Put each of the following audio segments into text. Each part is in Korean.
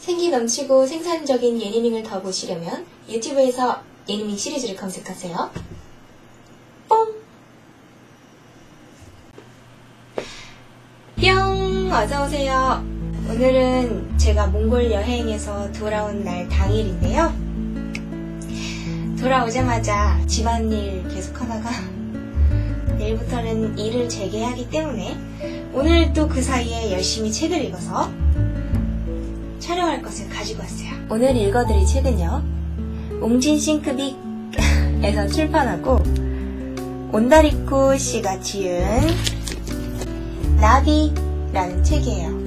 생기 넘치고 생산적인 예니밍을 더 보시려면 유튜브에서 예니밍 시리즈를 검색하세요. 뽕! 뿅! 어서오세요. 오늘은 제가 몽골 여행에서 돌아온 날 당일인데요. 돌아오자마자 집안일 계속하다가 내일부터는 일을 재개하기 때문에 오늘 또 그 사이에 열심히 책을 읽어서 촬영할 것을 가지고 왔어요. 오늘 읽어드릴 책은요, 옹진싱크빅에서 출판하고 온다리쿠 씨가 지은 나비라는 책이에요.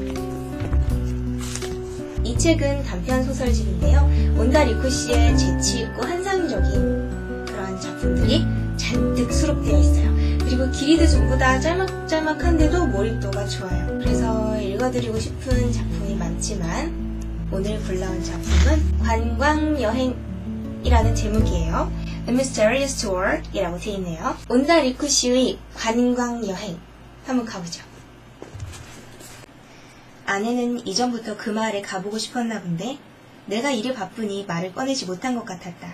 이 책은 단편소설집인데요. 온다리쿠 씨의 재치있고 환상적인 그런 작품들이 잔뜩 수록되어 있어요. 그리고 길이도 전부 다 짤막짤막한데도 몰입도가 좋아요. 그래서 읽어드리고 싶은 작품이 많지만 오늘 골라온 작품은 관광여행이라는 제목이에요. The Mysterious Tour 이라고 되어 있네요. 온다리쿠 씨의 관광여행 한번 가보죠. 아내는 이전부터 그 마을에 가보고 싶었나 본데 내가 일이 바쁘니 말을 꺼내지 못한 것 같았다.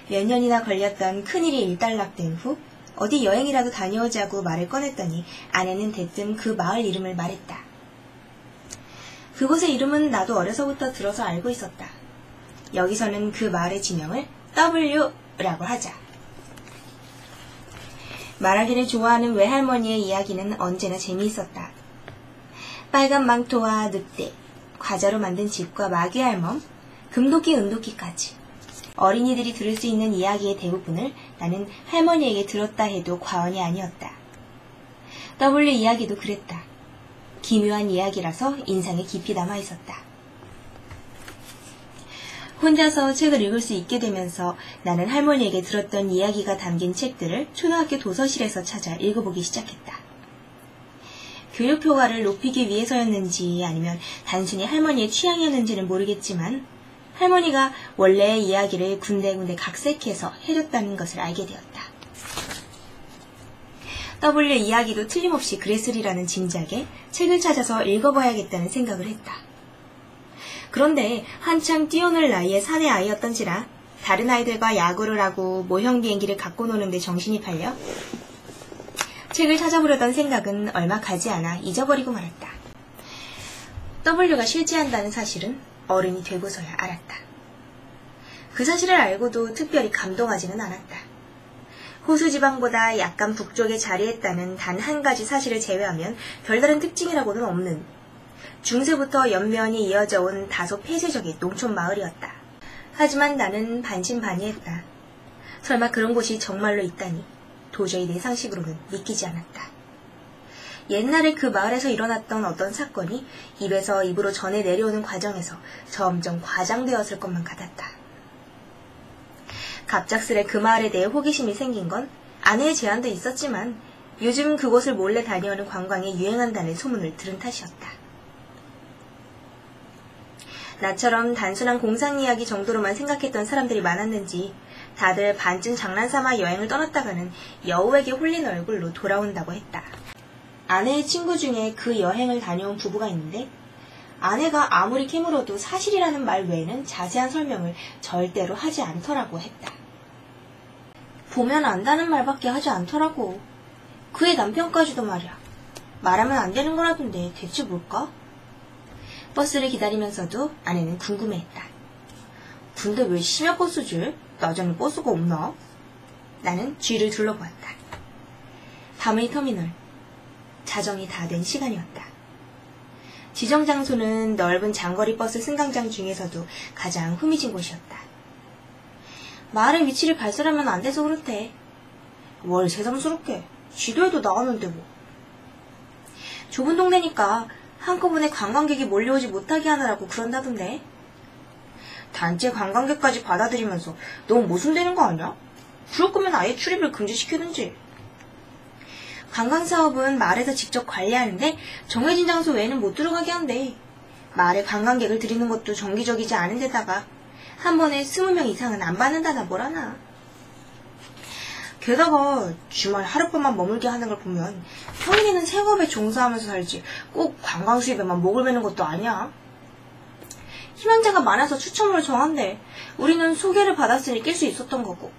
몇 년이나 걸렸던 큰일이 일단락된 후 어디 여행이라도 다녀오자고 말을 꺼냈더니 아내는 대뜸 그 마을 이름을 말했다. 그곳의 이름은 나도 어려서부터 들어서 알고 있었다. 여기서는 그 마을의 지명을 W라고 하자. 말하기를 좋아하는 외할머니의 이야기는 언제나 재미있었다. 빨간 망토와 늑대, 과자로 만든 집과 마귀 할멈, 금도끼 은도끼까지. 어린이들이 들을 수 있는 이야기의 대부분을 나는 할머니에게 들었다 해도 과언이 아니었다. W 이야기도 그랬다. 기묘한 이야기라서 인상에 깊이 남아있었다. 혼자서 책을 읽을 수 있게 되면서 나는 할머니에게 들었던 이야기가 담긴 책들을 초등학교 도서실에서 찾아 읽어보기 시작했다. 교육 효과를 높이기 위해서였는지 아니면 단순히 할머니의 취향이었는지는 모르겠지만 할머니가 원래의 이야기를 군데군데 각색해서 해줬다는 것을 알게 되었다. W 이야기도 틀림없이 그랬으리라는 짐작에 책을 찾아서 읽어봐야겠다는 생각을 했다. 그런데 한창 뛰어놀 나이의 사내 아이였던지라 다른 아이들과 야구를 하고 모형 비행기를 갖고 노는데 정신이 팔려 책을 찾아보려던 생각은 얼마 가지 않아 잊어버리고 말았다. W가 실제한다는 사실은 어른이 되고서야 알았다. 그 사실을 알고도 특별히 감동하지는 않았다. 호수지방보다 약간 북쪽에 자리했다는 단 한 가지 사실을 제외하면 별다른 특징이라고는 없는 중세부터 연면이 이어져 온 다소 폐쇄적인 농촌 마을이었다. 하지만 나는 반신반의했다. 설마 그런 곳이 정말로 있다니 도저히 내 상식으로는 믿기지 않았다. 옛날에 그 마을에서 일어났던 어떤 사건이 입에서 입으로 전해 내려오는 과정에서 점점 과장되었을 것만 같았다. 갑작스레 그 마을에 대해 호기심이 생긴 건 아내의 제안도 있었지만 요즘 그곳을 몰래 다녀오는 관광에 유행한다는 소문을 들은 탓이었다. 나처럼 단순한 공상 이야기 정도로만 생각했던 사람들이 많았는지 다들 반쯤 장난삼아 여행을 떠났다가는 여우에게 홀린 얼굴로 돌아온다고 했다. 아내의 친구 중에 그 여행을 다녀온 부부가 있는데 아내가 아무리 캐물어도 사실이라는 말 외에는 자세한 설명을 절대로 하지 않더라고 했다. 보면 안다는 말밖에 하지 않더라고. 그의 남편까지도 말이야. 말하면 안 되는 거라던데 대체 뭘까? 버스를 기다리면서도 아내는 궁금해했다. 근데 왜 심야버스지? 낮에는 버스가 없나? 나는 주위를 둘러보았다. 밤의 터미널. 자정이 다 된 시간이었다. 지정 장소는 넓은 장거리 버스 승강장 중에서도 가장 후미진 곳이었다. 마을의 위치를 발설하면 안 돼서 그렇대. 뭘 새삼스럽게. 지도에도 나오는데 뭐. 좁은 동네니까 한꺼번에 관광객이 몰려오지 못하게 하느라고 그런다던데. 단체 관광객까지 받아들이면서 너무 모순되는 거 아니야? 그럴 거면 아예 출입을 금지시키든지. 관광사업은 마을에서 직접 관리하는데 정해진 장소 외에는 못 들어가게 한대. 마을에 관광객을 들이는 것도 정기적이지 않은 데다가 한 번에 20명 이상은 안 받는다나 뭐라나. 게다가 주말 하룻밤만 머물게 하는 걸 보면 평일에는 생업에 종사하면서 살지 꼭 관광 수입에만 목을 매는 것도 아니야. 희망자가 많아서 추첨으로 정한대. 우리는 소개를 받았으니 낄 수 있었던 거고.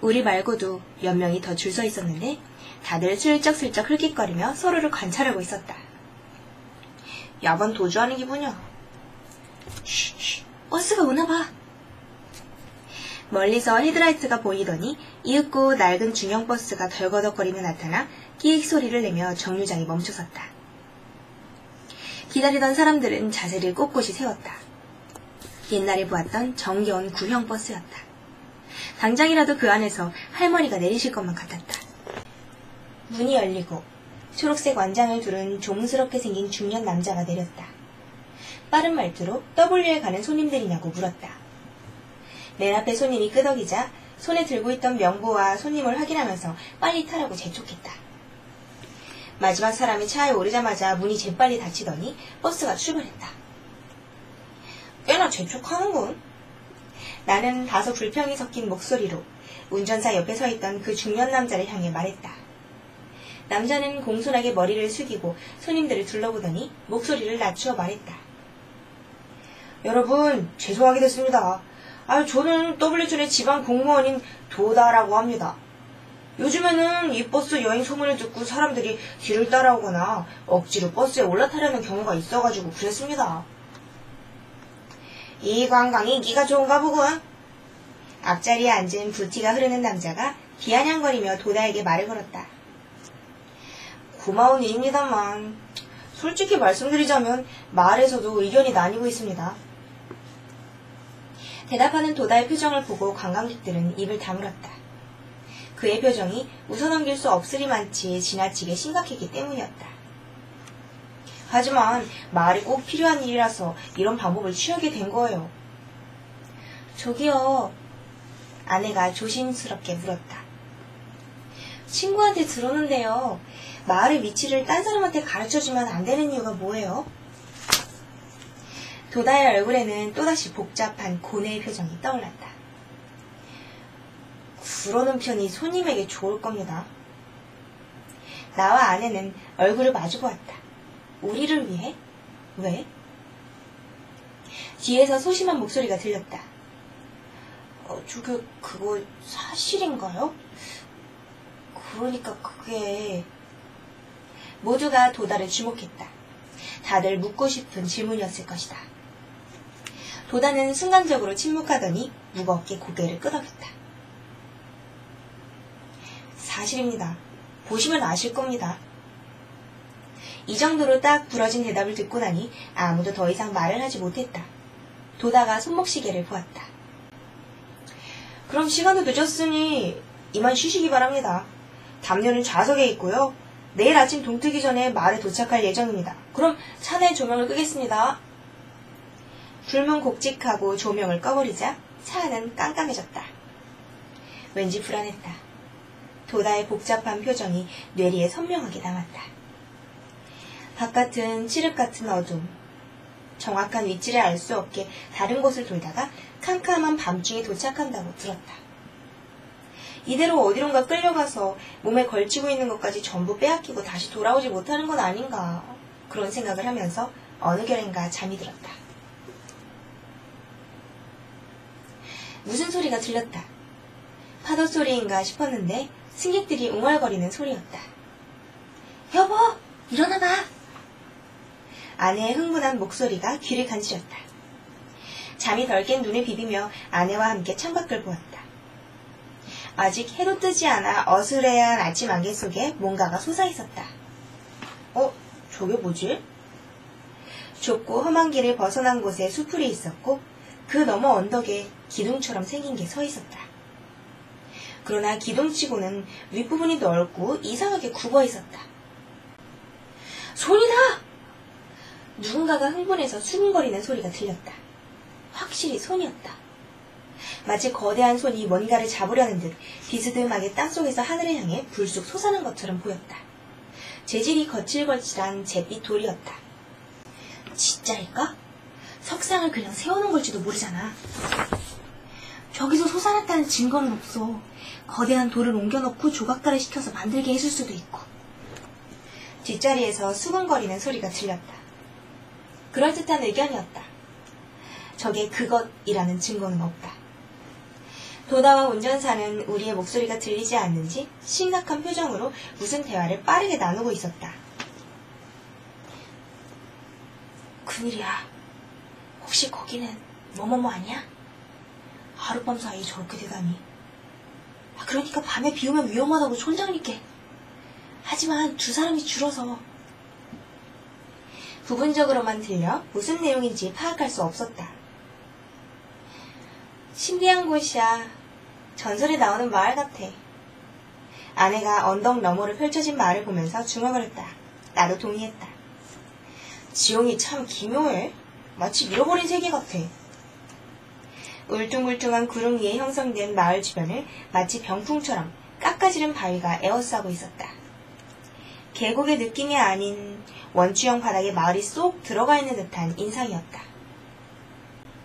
우리 말고도 몇 명이 더 줄 서 있었는데 다들 슬쩍슬쩍 흘깃거리며 서로를 관찰하고 있었다. 야반 도주하는 기분이야. 쉬, 버스가 오나봐. 멀리서 헤드라이트가 보이더니 이윽고 낡은 중형버스가 덜거덕거리며 나타나 끼익 소리를 내며 정류장에 멈춰섰다. 기다리던 사람들은 자세를 꼿꼿이 세웠다. 옛날에 보았던 정겨운 구형 버스였다. 당장이라도 그 안에서 할머니가 내리실 것만 같았다. 문이 열리고 초록색 완장을 두른 조문스럽게 생긴 중년 남자가 내렸다. 빠른 말투로 W에 가는 손님들이냐고 물었다. 맨 앞에 손님이 끄덕이자 손에 들고 있던 명보와 손님을 확인하면서 빨리 타라고 재촉했다. 마지막 사람이 차에 오르자마자 문이 재빨리 닫히더니 버스가 출발했다. 꽤나 재촉하는군. 나는 다소 불평이 섞인 목소리로 운전사 옆에 서 있던 그 중년 남자를 향해 말했다. 남자는 공손하게 머리를 숙이고 손님들을 둘러보더니 목소리를 낮추어 말했다. 여러분, 죄송하게 됐습니다. 저는 W존의 지방 공무원인 도다라고 합니다. 요즘에는 이 버스 여행 소문을 듣고 사람들이 뒤를 따라오거나 억지로 버스에 올라타려는 경우가 있어가지고 그랬습니다. 이 관광이 인기가 좋은가 보군. 앞자리에 앉은 부티가 흐르는 남자가 비아냥거리며 도다에게 말을 걸었다. 고마운 일입니다만 솔직히 말씀드리자면 말에서도 의견이 나뉘고 있습니다. 대답하는 도다의 표정을 보고 관광객들은 입을 다물었다. 그의 표정이 웃어넘길 수 없으리만치 지나치게 심각했기 때문이었다. 하지만 말이 꼭 필요한 일이라서 이런 방법을 취하게 된 거예요. 저기요. 아내가 조심스럽게 물었다. 친구한테 들었는데요. 마을의 위치를 딴 사람한테 가르쳐주면 안 되는 이유가 뭐예요? 도다의 얼굴에는 또다시 복잡한 고뇌의 표정이 떠올랐다. 그러는 편이 손님에게 좋을 겁니다. 나와 아내는 얼굴을 마주보았다. 우리를 위해? 왜? 뒤에서 소심한 목소리가 들렸다. 그거 사실인가요? 그러니까 그게... 모두가 도다를 주목했다. 다들 묻고 싶은 질문이었을 것이다. 도다는 순간적으로 침묵하더니 무겁게 고개를 끄덕였다. 사실입니다. 보시면 아실 겁니다. 이 정도로 딱 부러진 대답을 듣고 나니 아무도 더 이상 말을 하지 못했다. 도다가 손목시계를 보았다. 그럼 시간도 늦었으니 이만 쉬시기 바랍니다. 담요는 좌석에 있고요. 내일 아침 동트기 전에 마을에 도착할 예정입니다. 그럼 차내 조명을 끄겠습니다. 불문 곡직하고 조명을 꺼버리자 차 안은 깜깜해졌다. 왠지 불안했다. 도다의 복잡한 표정이 뇌리에 선명하게 남았다. 바깥은 칠흑 같은 어둠. 정확한 위치를 알 수 없게 다른 곳을 돌다가 캄캄한 밤중에 도착한다고 들었다. 이대로 어디론가 끌려가서 몸에 걸치고 있는 것까지 전부 빼앗기고 다시 돌아오지 못하는 건 아닌가. 그런 생각을 하면서 어느 결엔가 잠이 들었다. 무슨 소리가 들렸다. 파도 소리인가 싶었는데 승객들이 웅얼거리는 소리였다. 여보, 일어나봐. 아내의 흥분한 목소리가 귀를 간지렸다. 잠이 덜 깬 눈을 비비며 아내와 함께 창밖을 보았다. 아직 해도 뜨지 않아 어스레한 아침 안개 속에 뭔가가 솟아있었다. 저게 뭐지? 좁고 험한 길을 벗어난 곳에 수풀이 있었고 그 너머 언덕에 기둥처럼 생긴 게 서 있었다. 그러나 기둥치고는 윗부분이 넓고 이상하게 굽어 있었다. 손이다! 누군가가 흥분해서 수근거리는 소리가 들렸다. 확실히 손이었다. 마치 거대한 손이 뭔가를 잡으려는 듯 비스듬하게 땅속에서 하늘을 향해 불쑥 솟아난 것처럼 보였다. 재질이 거칠거칠한 잿빛 돌이었다. 진짜일까? 석상을 그냥 세워놓은 걸지도 모르잖아. 저기서 솟아났다는 증거는 없어. 거대한 돌을 옮겨놓고 조각가를 시켜서 만들게 했을 수도 있고. 뒷자리에서 수근거리는 소리가 들렸다. 그럴듯한 의견이었다. 저게 그것이라는 증거는 없다. 도다와 운전사는 우리의 목소리가 들리지 않는지 심각한 표정으로 무슨 대화를 빠르게 나누고 있었다. 큰일이야. 혹시 거기는 뭐뭐뭐 아니야? 하룻밤 사이에 저렇게 되다니. 그러니까 밤에 비 오면 위험하다고 촌장님께. 하지만 두 사람이 줄어서. 부분적으로만 들려 무슨 내용인지 파악할 수 없었다. 신비한 곳이야. 전설에 나오는 마을 같아. 아내가 언덕 너머로 펼쳐진 마을을 보면서 중얼거렸다. 나도 동의했다. 지형이 참 기묘해. 마치 잃어버린 세계 같아. 울퉁불퉁한 구름 위에 형성된 마을 주변을 마치 병풍처럼 깎아지른 바위가 에워싸고 있었다. 계곡의 느낌이 아닌 원추형 바닥에 마을이 쏙 들어가 있는 듯한 인상이었다.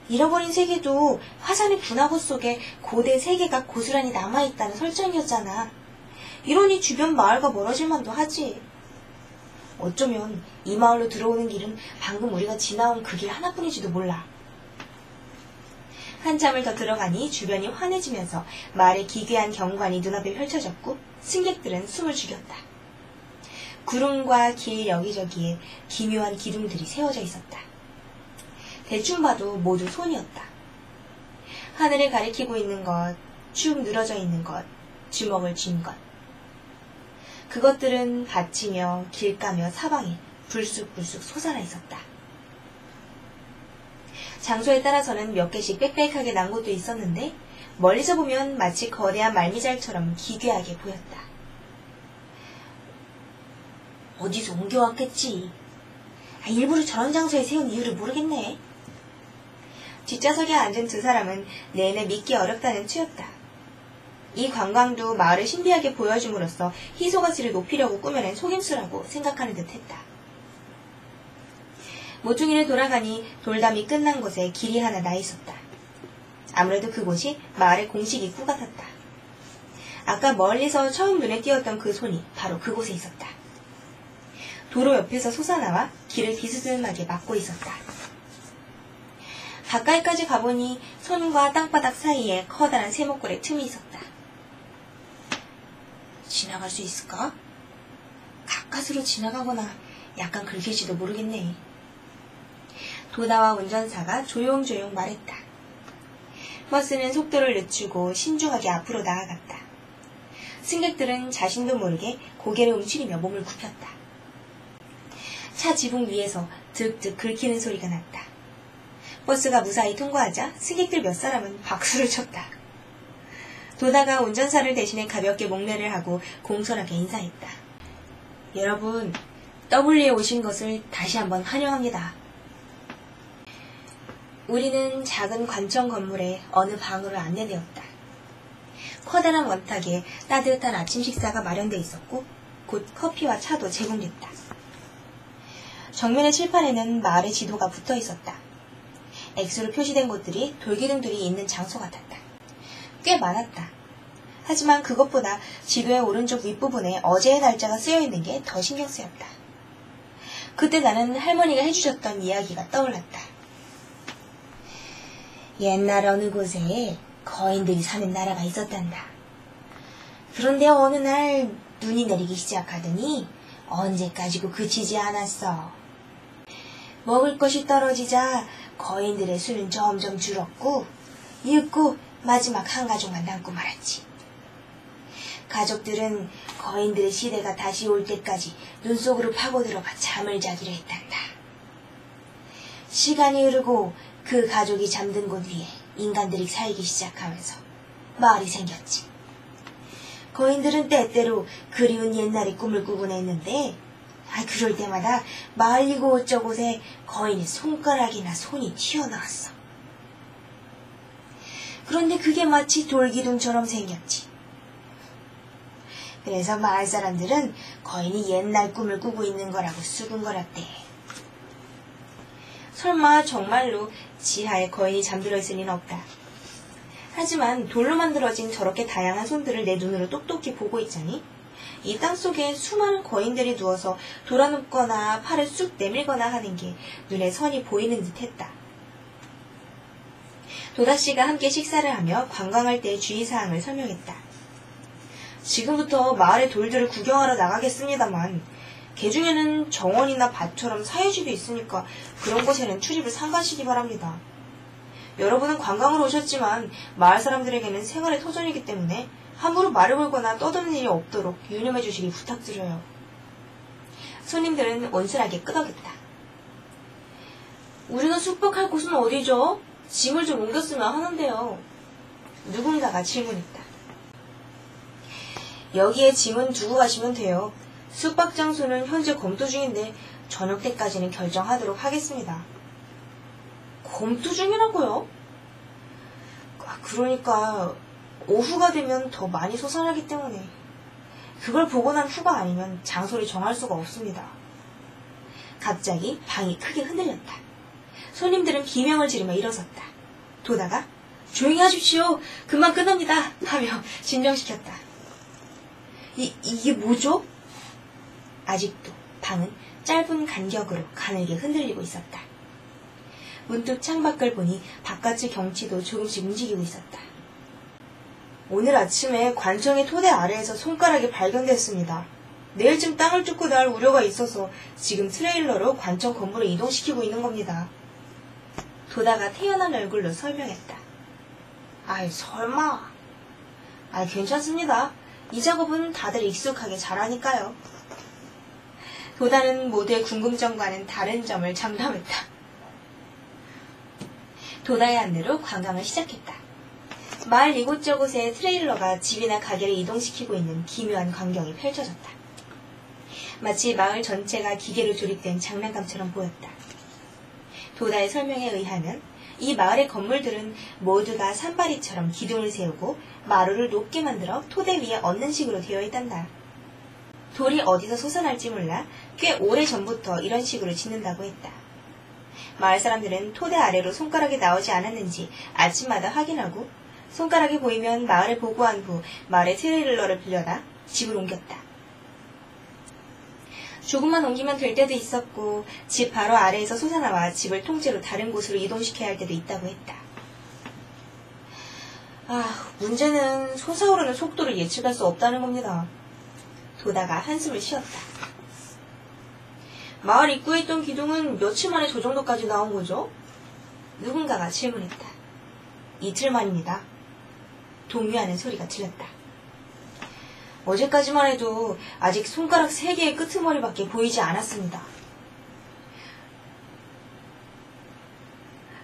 잃어버린 세계도 화산의 분화구 속에 고대 세계가 고스란히 남아있다는 설정이었잖아. 이러니 주변 마을과 멀어질 만도 하지. 어쩌면 이 마을로 들어오는 길은 방금 우리가 지나온 그 길 하나뿐인지도 몰라. 한참을 더 들어가니 주변이 환해지면서 마을의 기괴한 경관이 눈앞에 펼쳐졌고 승객들은 숨을 죽였다. 구름과 길 여기저기에 기묘한 기둥들이 세워져 있었다. 대충 봐도 모두 손이었다. 하늘을 가리키고 있는 것, 축 늘어져 있는 것, 주먹을 쥔 것. 그것들은 밭이며 길가며 사방에 불쑥불쑥 솟아나 있었다. 장소에 따라서는 몇 개씩 빽빽하게 난 곳도 있었는데 멀리서 보면 마치 거대한 말미잘처럼 기괴하게 보였다. 어디서 옮겨왔겠지. 일부러 저런 장소에 세운 이유를 모르겠네. 뒷좌석에 앉은 두 사람은 내내 믿기 어렵다는 추였다. 이 관광도 마을을 신비하게 보여줌으로써 희소가치를 높이려고 꾸며낸 속임수라고 생각하는 듯 했다. 모퉁이를 돌아가니 돌담이 끝난 곳에 길이 하나 나 있었다. 아무래도 그곳이 마을의 공식 입구 같았다. 아까 멀리서 처음 눈에 띄었던 그 손이 바로 그곳에 있었다. 도로 옆에서 솟아나와 길을 비스듬하게 막고 있었다. 가까이까지 가보니 손과 땅바닥 사이에 커다란 세모꼴의 틈이 있었다. 지나갈 수 있을까? 가까스로 지나가거나 약간 긁힐지도 모르겠네. 도다와 운전사가 조용조용 말했다. 버스는 속도를 늦추고 신중하게 앞으로 나아갔다. 승객들은 자신도 모르게 고개를 움츠리며 몸을 굽혔다. 차 지붕 위에서 득득 긁히는 소리가 났다. 버스가 무사히 통과하자 승객들 몇 사람은 박수를 쳤다. 도다가 운전사를 대신해 가볍게 목례를 하고 공손하게 인사했다. 여러분, W에 오신 것을 다시 한번 환영합니다. 우리는 작은 관청 건물의 어느 방으로 안내되었다. 커다란 원탁에 따뜻한 아침 식사가 마련돼 있었고 곧 커피와 차도 제공됐다. 정면의 칠판에는 마을의 지도가 붙어 있었다. X로 표시된 곳들이 돌기둥들이 있는 장소 같았다. 꽤 많았다. 하지만 그것보다 지도의 오른쪽 윗부분에 어제의 날짜가 쓰여있는 게 더 신경 쓰였다. 그때 나는 할머니가 해주셨던 이야기가 떠올랐다. 옛날 어느 곳에 거인들이 사는 나라가 있었단다. 그런데 어느 날 눈이 내리기 시작하더니 언제까지고 그치지 않았어. 먹을 것이 떨어지자 거인들의 수는 점점 줄었고 이윽고 마지막 한 가족만 남고 말았지. 가족들은 거인들의 시대가 다시 올 때까지 눈 속으로 파고들어가 잠을 자기로 했단다. 시간이 흐르고 그 가족이 잠든 곳 위에 인간들이 살기 시작하면서 마을이 생겼지. 거인들은 때때로 그리운 옛날의 꿈을 꾸곤 했는데 그럴 때마다 마을 이곳저곳에 거인의 손가락이나 손이 튀어나왔어. 그런데 그게 마치 돌기둥처럼 생겼지. 그래서 마을 사람들은 거인이 옛날 꿈을 꾸고 있는 거라고 수군거렸대. 설마 정말로 지하에 거인이 잠들어 있을 리는 없다. 하지만 돌로 만들어진 저렇게 다양한 손들을 내 눈으로 똑똑히 보고 있자니 이 땅속에 수많은 거인들이 누워서 돌아눕거나 팔을 쑥 내밀거나 하는 게 눈에 선이 보이는 듯 했다. 도다씨가 함께 식사를 하며 관광할 때의 주의사항을 설명했다. 지금부터 마을의 돌들을 구경하러 나가겠습니다만 개 중에는 정원이나 밭처럼 사유지도 있으니까 그런 곳에는 출입을 삼가시기 바랍니다. 여러분은 관광으로 오셨지만 마을 사람들에게는 생활의 터전이기 때문에 함부로 말을 걸거나 떠드는 일이 없도록 유념해 주시기 부탁드려요. 손님들은 온순하게 끄덕였다. 우리가 숙박할 곳은 어디죠? 짐을 좀 옮겼으면 하는데요. 누군가가 질문했다. 여기에 짐은 두고 가시면 돼요. 숙박 장소는 현재 검토 중인데 저녁 때까지는 결정하도록 하겠습니다. 검토 중이라고요? 그러니까 오후가 되면 더 많이 솟아나기 때문에 그걸 보고 난 후가 아니면 장소를 정할 수가 없습니다. 갑자기 방이 크게 흔들렸다. 손님들은 비명을 지르며 일어섰다. 도다가 조용히 하십시오. 금방 끝납니다. 하며 진정시켰다. 이게 뭐죠? 아직도 방은 짧은 간격으로 가늘게 흔들리고 있었다. 문득 창밖을 보니 바깥의 경치도 조금씩 움직이고 있었다. 오늘 아침에 관청의 토대 아래에서 손가락이 발견됐습니다. 내일쯤 땅을 뚫고 나올 우려가 있어서 지금 트레일러로 관청 건물을 이동시키고 있는 겁니다. 도다가 태연한 얼굴로 설명했다. 아이 설마. 괜찮습니다. 이 작업은 다들 익숙하게 잘하니까요. 도다는 모두의 궁금점과는 다른 점을 장담했다. 도다의 안내로 관광을 시작했다. 마을 이곳저곳에 트레일러가 집이나 가게를 이동시키고 있는 기묘한 광경이 펼쳐졌다. 마치 마을 전체가 기계로 조립된 장난감처럼 보였다. 도다의 설명에 의하면 이 마을의 건물들은 모두가 산바리처럼 기둥을 세우고 마루를 높게 만들어 토대 위에 얹는 식으로 되어 있단다. 돌이 어디서 솟아날지 몰라 꽤 오래전부터 이런 식으로 짓는다고 했다. 마을 사람들은 토대 아래로 손가락이 나오지 않았는지 아침마다 확인하고 손가락이 보이면 마을에 보고한 후 마을의 트레일러를 빌려다 집을 옮겼다. 조금만 옮기면 될 때도 있었고 집 바로 아래에서 솟아나와 집을 통째로 다른 곳으로 이동시켜야 할 때도 있다고 했다. 문제는 솟아오르는 속도를 예측할 수 없다는 겁니다. 도다가 한숨을 쉬었다. 마을 입구에 있던 기둥은 며칠 만에 저 정도까지 나온 거죠? 누군가가 질문했다. 이틀 만입니다. 동요하는 소리가 들렸다. 어제까지만 해도 아직 손가락 3개의 끄트머리밖에 보이지 않았습니다.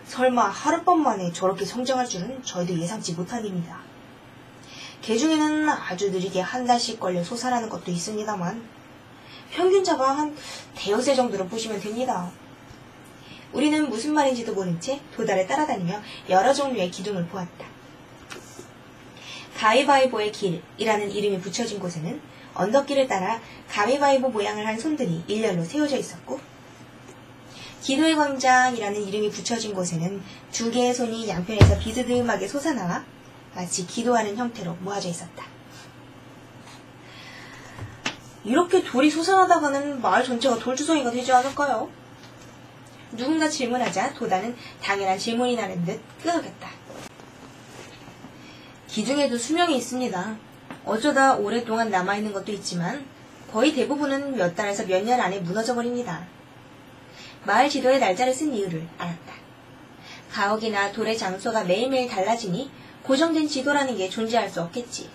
설마 하룻밤 만에 저렇게 성장할 줄은 저희도 예상치 못한 일입니다. 개 중에는 아주 느리게 한 달씩 걸려 솟아나는 것도 있습니다만 평균자가 한 대여섯 정도로 보시면 됩니다. 우리는 무슨 말인지도 모른 채 도다를 따라다니며 여러 종류의 기둥을 보았다. 가위바위보의 길이라는 이름이 붙여진 곳에는 언덕길을 따라 가위바위보 모양을 한 손들이 일렬로 세워져 있었고, 기도의 광장이라는 이름이 붙여진 곳에는 2개의 손이 양편에서 비스듬하게 솟아나와 마치 기도하는 형태로 모아져 있었다. 이렇게 돌이 솟아나다가는 마을 전체가 돌주성이가 되지 않을까요? 누군가 질문하자 도다는 당연한 질문이 나는 듯 끄덕였다. 기둥에도 수명이 있습니다. 어쩌다 오랫동안 남아있는 것도 있지만 거의 대부분은 몇 달에서 몇 년 안에 무너져버립니다. 마을 지도에 날짜를 쓴 이유를 알았다. 가옥이나 돌의 장소가 매일매일 달라지니 고정된 지도라는 게 존재할 수 없겠지.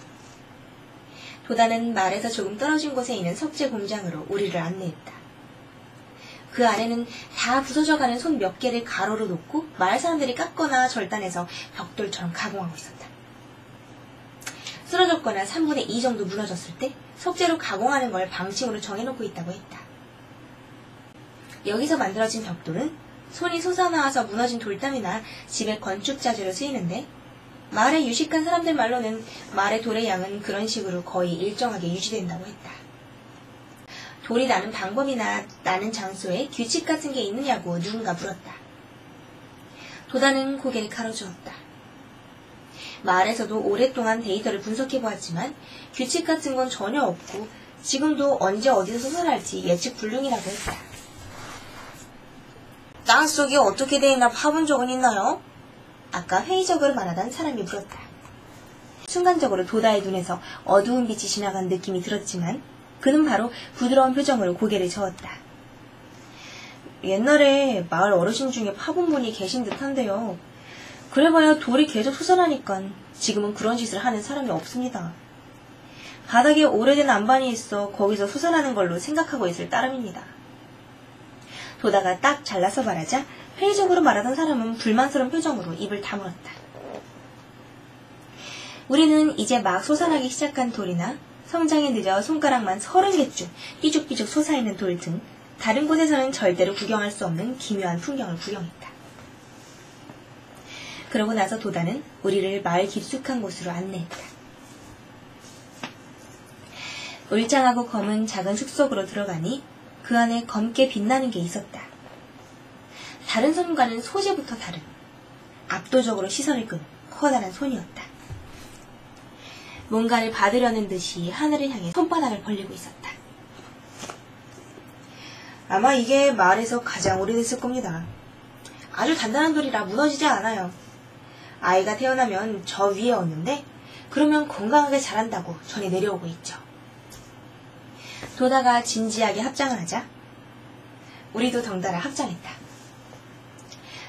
도다는 마을에서 조금 떨어진 곳에 있는 석재 공장으로 우리를 안내했다. 그 안에는 다 부서져가는 손 몇 개를 가로로 놓고 마을 사람들이 깎거나 절단해서 벽돌처럼 가공하고 있었다. 쓰러졌거나 3분의 2 정도 무너졌을 때 석재로 가공하는 걸 방침으로 정해놓고 있다고 했다. 여기서 만들어진 벽돌은 손이 솟아나와서 무너진 돌담이나 집의 건축자재로 쓰이는데, 마을에 유식한 사람들 말로는 마을의 돌의 양은 그런 식으로 거의 일정하게 유지된다고 했다. 돌이 나는 방법이나 나는 장소에 규칙 같은 게 있느냐고 누군가 물었다. 도다는 고개를 가로주었다. 마을에서도 오랫동안 데이터를 분석해보았지만 규칙 같은 건 전혀 없고 지금도 언제 어디서 솟아날지 예측 불능이라고 했다. 땅속이 어떻게 돼 있나 파본 적은 있나요? 아까 회의적으로 말하던 사람이 물었다. 순간적으로 도다의 눈에서 어두운 빛이 지나간 느낌이 들었지만 그는 바로 부드러운 표정으로 고개를 저었다. 옛날에 마을 어르신 중에 파본 분이 계신 듯한데요. 그래봐야 돌이 계속 솟아나니까 지금은 그런 짓을 하는 사람이 없습니다. 바닥에 오래된 안반이 있어 거기서 솟아나는 걸로 생각하고 있을 따름입니다. 도다가 딱 잘라서 말하자 회의적으로 말하던 사람은 불만스러운 표정으로 입을 다물었다. 우리는 이제 막 솟아나기 시작한 돌이나 성장에 늦어 손가락만 30개쯤 삐죽삐죽 솟아있는 돌 등 다른 곳에서는 절대로 구경할 수 없는 기묘한 풍경을 구경했다. 그러고 나서 도다는 우리를 마을 깊숙한 곳으로 안내했다. 울창하고 검은 작은 숲속으로 들어가니 그 안에 검게 빛나는 게 있었다. 다른 손과는 소재부터 다른 압도적으로 시선을 끈 커다란 손이었다. 뭔가를 받으려는 듯이 하늘을 향해 손바닥을 벌리고 있었다. 아마 이게 마을에서 가장 오래됐을 겁니다. 아주 단단한 돌이라 무너지지 않아요. 아이가 태어나면 저 위에 얹는데 그러면 건강하게 자란다고 전해 내려오고 있죠. 도다가 진지하게 합장을 하자 우리도 덩달아 합장했다.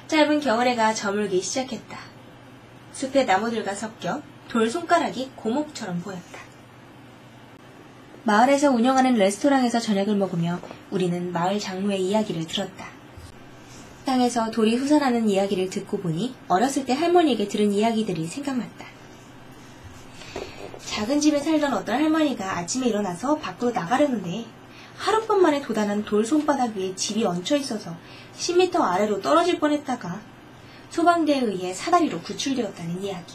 짧은 겨울해가 저물기 시작했다. 숲의 나무들과 섞여 돌 손가락이 고목처럼 보였다. 마을에서 운영하는 레스토랑에서 저녁을 먹으며 우리는 마을 장로의 이야기를 들었다. 땅에서 돌이 솟아나는 이야기를 듣고 보니 어렸을 때 할머니에게 들은 이야기들이 생각났다. 작은 집에 살던 어떤 할머니가 아침에 일어나서 밖으로 나가려는데 하룻밤 만에 도단한 돌 손바닥 위에 집이 얹혀 있어서 10m 아래로 떨어질 뻔했다가 소방대에 의해 사다리로 구출되었다는 이야기.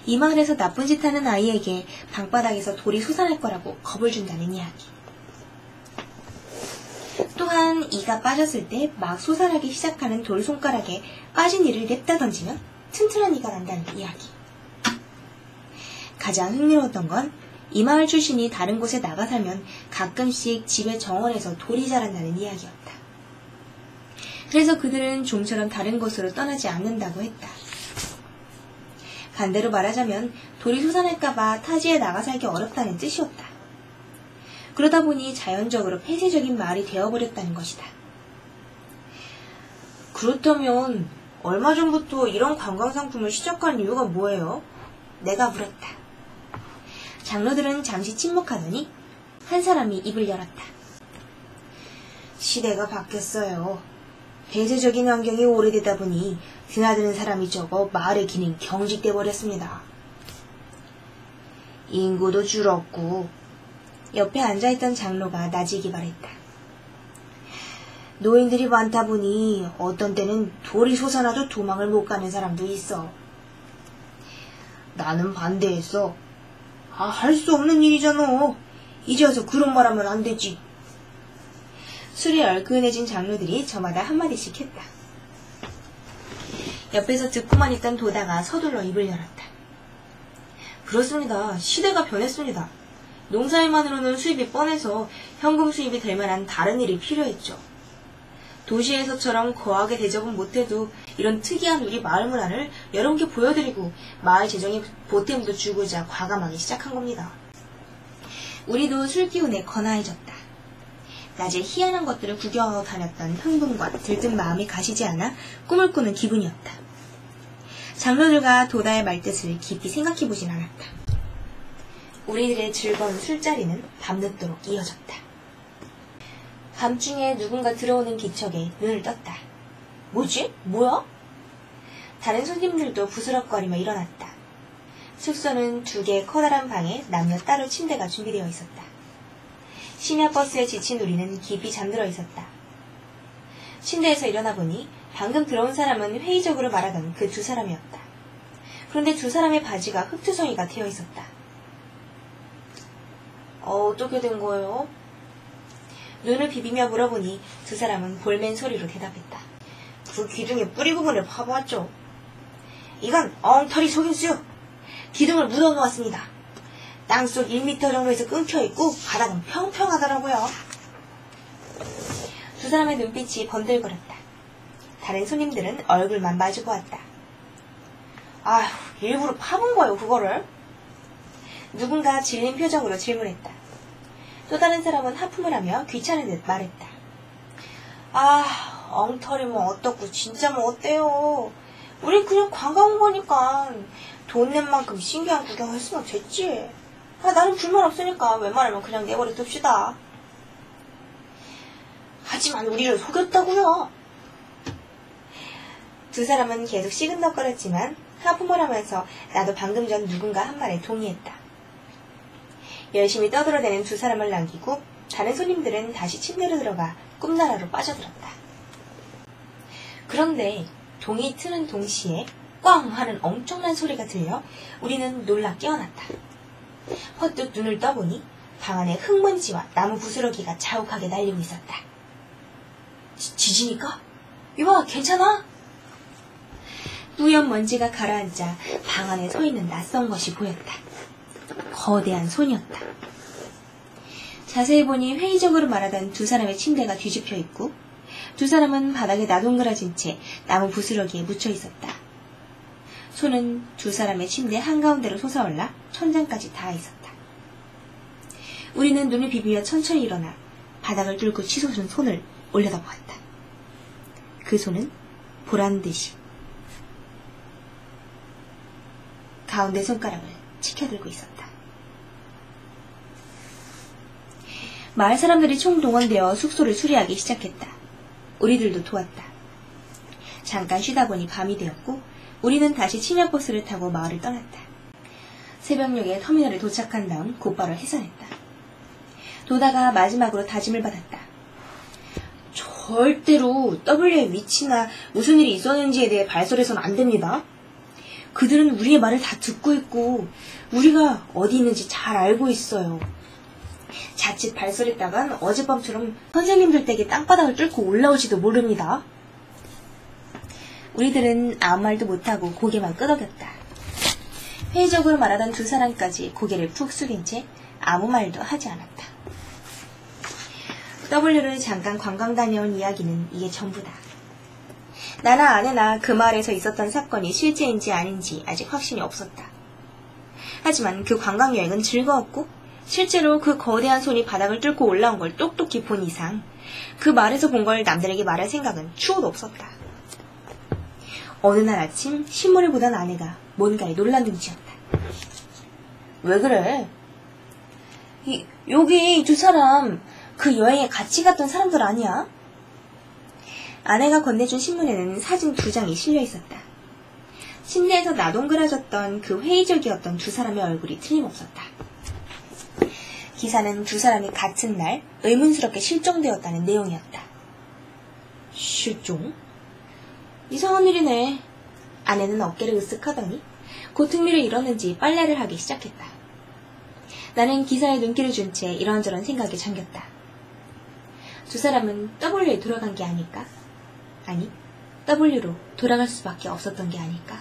이 마을에서 나쁜 짓 하는 아이에게 방바닥에서 돌이 솟아날 거라고 겁을 준다는 이야기. 또한 이가 빠졌을 때 막 솟아나기 시작하는 돌 손가락에 빠진 이를 냅다 던지면 튼튼한 이가 난다는 이야기. 가장 흥미로웠던 건 이 마을 출신이 다른 곳에 나가 살면 가끔씩 집의 정원에서 돌이 자란다는 이야기였다. 그래서 그들은 좀처럼 다른 곳으로 떠나지 않는다고 했다. 반대로 말하자면 돌이 솟아날까봐 타지에 나가 살기 어렵다는 뜻이었다. 그러다 보니 자연적으로 폐쇄적인 마을이 되어버렸다는 것이다. 그렇다면 얼마 전부터 이런 관광상품을 시작한 이유가 뭐예요? 내가 물었다. 장로들은 잠시 침묵하더니 한 사람이 입을 열었다. 시대가 바뀌었어요. 폐쇄적인 환경이 오래되다 보니 드나드는 사람이 적어 마을의 기능이 경직돼 버렸습니다. 인구도 줄었고 옆에 앉아있던 장로가 나지기 말했다. 노인들이 많다 보니 어떤 때는 돌이 솟아나도 도망을 못 가는 사람도 있어. 나는 반대했어. 할 수 없는 일이잖아. 이제 와서 그런 말 하면 안 되지. 술이 얼큰해진 장로들이 저마다 한마디씩 했다. 옆에서 듣고만 있던 도다가 서둘러 입을 열었다. 그렇습니다. 시대가 변했습니다. 농사일만으로는 수입이 뻔해서 현금 수입이 될 만한 다른 일이 필요했죠. 도시에서처럼 거하게 대접은 못해도 이런 특이한 우리 마을 문화를 여러분께 보여드리고 마을 재정에 보탬도 주고자 과감하게 시작한 겁니다. 우리도 술 기운에 거나해졌다. 낮에 희한한 것들을 구경하고 다녔던 흥분과 들뜬 마음이 가시지 않아 꿈을 꾸는 기분이었다. 장로들과 도다의 말뜻을 깊이 생각해보진 않았다. 우리들의 즐거운 술자리는 밤늦도록 이어졌다. 밤중에 누군가 들어오는 기척에 눈을 떴다. 뭐지? 뭐야? 다른 손님들도 부스럭거리며 일어났다. 숙소는 2개의 커다란 방에 남녀 따로 침대가 준비되어 있었다. 심야 버스에 지친 우리는 깊이 잠들어 있었다. 침대에서 일어나 보니 방금 들어온 사람은 회의적으로 말하던 그 2사람이었다. 그런데 2사람의 바지가 흙투성이가 되어 있었다. 어떻게 된 거예요? 눈을 비비며 물어보니 2사람은 볼멘 소리로 대답했다. 그 기둥의 뿌리 부분을 파보았죠. 이건 엉터리 속임수. 기둥을 묻어놓았습니다. 땅속 1m 정도에서 끊겨있고 바닥은 평평하더라고요. 두 사람의 눈빛이 번들거렸다. 다른 손님들은 얼굴만 마주보았다. 아휴, 일부러 파본 거예요, 그거를? 누군가 질린 표정으로 질문했다. 또 다른 사람은 하품을 하며 귀찮은 듯 말했다. 아, 엉터리면 어떻고 진짜면 어때요? 우린 그냥 관광 온 거니까 돈 낸 만큼 신기한 구경 했으면 됐지. 아, 나는 불만 없으니까 웬만하면 그냥 내버려 둡시다. 하지만 우리를 속였다고요. 두 사람은 계속 시근덕거렸지만 하품을 하면서 나도 방금 전 누군가 한 말에 동의했다. 열심히 떠들어대는 두 사람을 남기고 다른 손님들은 다시 침대로 들어가 꿈나라로 빠져들었다. 그런데 동이 트는 동시에 꽝 하는 엄청난 소리가 들려 우리는 놀라 깨어났다. 헛웃 눈을 떠보니 방 안에 흙먼지와 나무 부스러기가 자욱하게 날리고 있었다. 지지니까? 이봐, 괜찮아? 뿌연 먼지가 가라앉아 방 안에 서 있는 낯선 것이 보였다. 거대한 손이었다. 자세히 보니 회의적으로 말하던 두 사람의 침대가 뒤집혀 있고 두 사람은 바닥에 나동그라진 채 나무 부스러기에 묻혀 있었다. 손은 두 사람의 침대 한가운데로 솟아올라 천장까지 닿아 있었다. 우리는 눈을 비비며 천천히 일어나 바닥을 뚫고 치솟은 손을 올려다보았다. 그 손은 보란듯이 가운데 손가락을 치켜들고 있었다. 마을 사람들이 총동원되어 숙소를 수리하기 시작했다. 우리들도 도왔다. 잠깐 쉬다 보니 밤이 되었고 우리는 다시 치면버스를 타고 마을을 떠났다. 새벽녘에 터미널에 도착한 다음 곧바로 해산했다. 도다가 마지막으로 다짐을 받았다. 절대로 W의 위치나 무슨 일이 있었는지에 대해 발설해서는 안 됩니다. 그들은 우리의 말을 다 듣고 있고 우리가 어디 있는지 잘 알고 있어요. 자칫 발설했다간 어젯밤처럼 선생님들 댁에 땅바닥을 뚫고 올라올지도 모릅니다. 우리들은 아무 말도 못하고 고개만 끄덕였다. 회의적으로 말하던 두 사람까지 고개를 푹 숙인 채 아무 말도 하지 않았다. W를 잠깐 관광 다녀온 이야기는 이게 전부다. 나나 아내나 그 마을에서 있었던 사건이 실제인지 아닌지 아직 확신이 없었다. 하지만 그 관광여행은 즐거웠고 실제로 그 거대한 손이 바닥을 뚫고 올라온 걸 똑똑히 본 이상 그 마을에서 본 걸 남들에게 말할 생각은 추호도 없었다. 어느 날 아침 신문을 보던 아내가 뭔가에 놀란 눈치였다. 왜 그래? 여기 두 사람 그 여행에 같이 갔던 사람들 아니야? 아내가 건네준 신문에는 사진 2장이 실려 있었다. 침대에서 나동그라졌던 그 회의적이었던 두 사람의 얼굴이 틀림없었다. 기사는 두 사람이 같은 날 의문스럽게 실종되었다는 내용이었다. 실종? 이상한 일이네. 아내는 어깨를 으쓱하더니 곧 흥미를 잃었는지 빨래를 하기 시작했다. 나는 기사에 눈길을 준 채 이런저런 생각에 잠겼다. 두 사람은 W에 돌아간 게 아닐까? 아니, W로 돌아갈 수밖에 없었던 게 아닐까?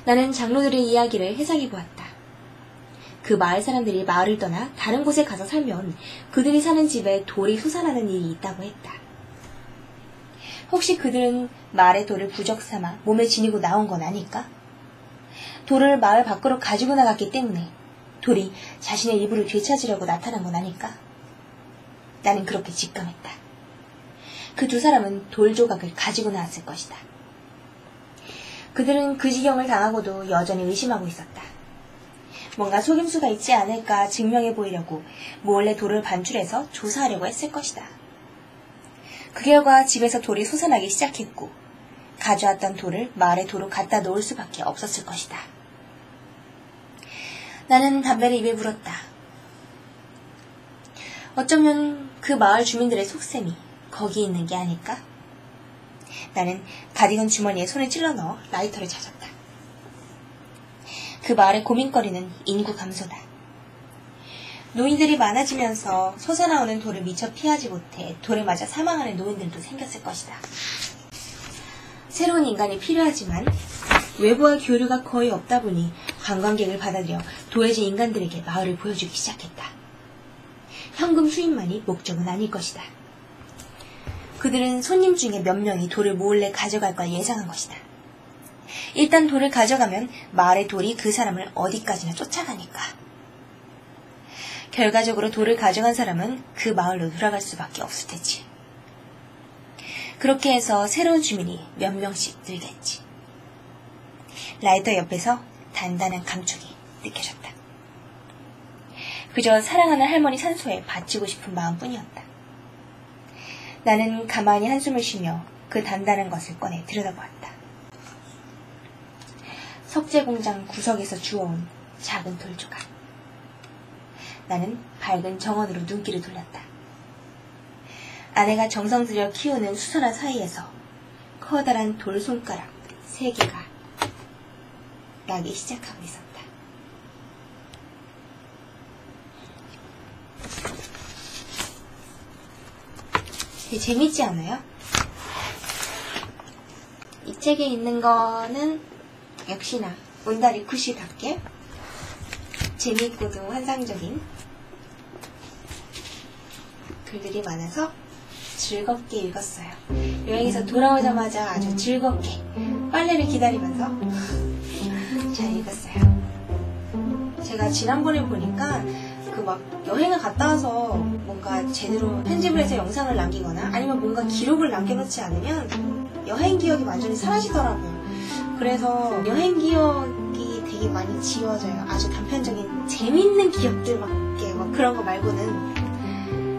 나는 장로들의 이야기를 해석해 보았다. 그 마을 사람들이 마을을 떠나 다른 곳에 가서 살면 그들이 사는 집에 돌이 솟아나는 일이 있다고 했다. 혹시 그들은 마을의 돌을 부적 삼아 몸에 지니고 나온 건 아닐까? 돌을 마을 밖으로 가지고 나갔기 때문에 돌이 자신의 이불을 되찾으려고 나타난 건 아닐까? 나는 그렇게 직감했다. 그 두 사람은 돌 조각을 가지고 나왔을 것이다. 그들은 그 지경을 당하고도 여전히 의심하고 있었다. 뭔가 속임수가 있지 않을까 증명해 보이려고 몰래 돌을 반출해서 조사하려고 했을 것이다. 그 결과 집에서 돌이 솟아나기 시작했고 가져왔던 돌을 마을의 도로 갖다 놓을 수밖에 없었을 것이다. 나는 담배를 입에 불었다. 어쩌면 그 마을 주민들의 속셈이 거기 있는 게 아닐까? 나는 가디건 주머니에 손을 찔러 넣어 라이터를 찾았다. 그 마을의 고민거리는 인구 감소다. 노인들이 많아지면서 솟아나오는 돌을 미처 피하지 못해 돌에 맞아 사망하는 노인들도 생겼을 것이다. 새로운 인간이 필요하지만 외부와 교류가 거의 없다 보니 관광객을 받아들여 도해지 인간들에게 마을을 보여주기 시작했다. 현금 수입만이 목적은 아닐 것이다. 그들은 손님 중에 몇 명이 돌을 몰래 가져갈 걸 예상한 것이다. 일단 돌을 가져가면 마을의 돌이 그 사람을 어디까지나 쫓아가니까. 결과적으로 돌을 가져간 사람은 그 마을로 돌아갈 수밖에 없을 테지. 그렇게 해서 새로운 주민이 몇 명씩 늘겠지. 라이터 옆에서 단단한 감촉이 느껴졌다. 그저 사랑하는 할머니 산소에 바치고 싶은 마음뿐이었다. 나는 가만히 한숨을 쉬며 그 단단한 것을 꺼내 들여다보았다. 석재공장 구석에서 주워온 작은 돌조각. 나는 밝은 정원으로 눈길을 돌렸다. 아내가 정성 들여 키우는 수선화 사이에서 커다란 돌 손가락 3개가 나기 시작하고 있었다. 되게 재밌지 않아요? 이 책에 있는 거는 역시나 온다리 쿠시답게 재밌고도 환상적인 글들이 많아서 즐겁게 읽었어요. 여행에서 돌아오자마자 아주 즐겁게 빨래를 기다리면서 잘 읽었어요. 제가 지난번에 보니까 막 여행을 갔다 와서 뭔가 제대로 편집을 해서 영상을 남기거나 아니면 뭔가 기록을 남겨놓지 않으면 여행 기억이 완전히 사라지더라고요. 그래서 여행 기억이 되게 많이 지워져요. 아주 단편적인 재밌는 기억들밖에 막 그런 거 말고는.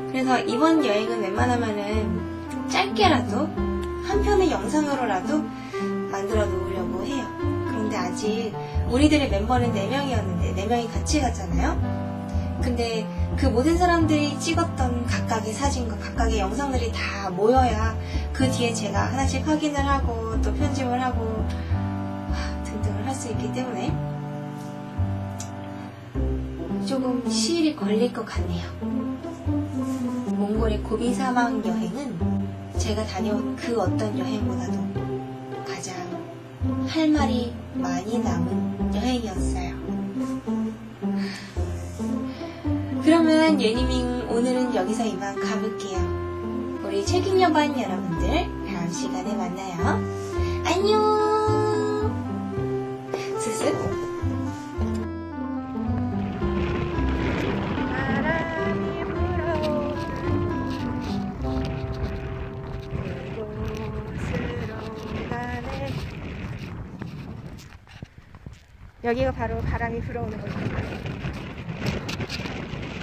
그래서 이번 여행은 웬만하면은 짧게라도 한 편의 영상으로라도 만들어 놓으려고 해요. 그런데 아직 우리들의 멤버는 4명이었는데 4명이 같이 갔잖아요. 근데 그 모든 사람들이 찍었던 각각의 사진과 각각의 영상들이 다 모여야 그 뒤에 제가 하나씩 확인을 하고 또 편집을 하고 등등을 할 수 있기 때문에 조금 시일이 걸릴 것 같네요. 몽골의 고비 사막 여행은 제가 다녀온 그 어떤 여행보다도 가장 할 말이 많이 남은 여행이었어요. 그러면 예니밍 오늘은 여기서 이만 가볼게요. 우리 책임여반 여러분들 다음 시간에 만나요. 안녕. 스스. 바람이 불어오는 그곳으로 가네. 여기가 바로 바람이 불어오는 곳입니다.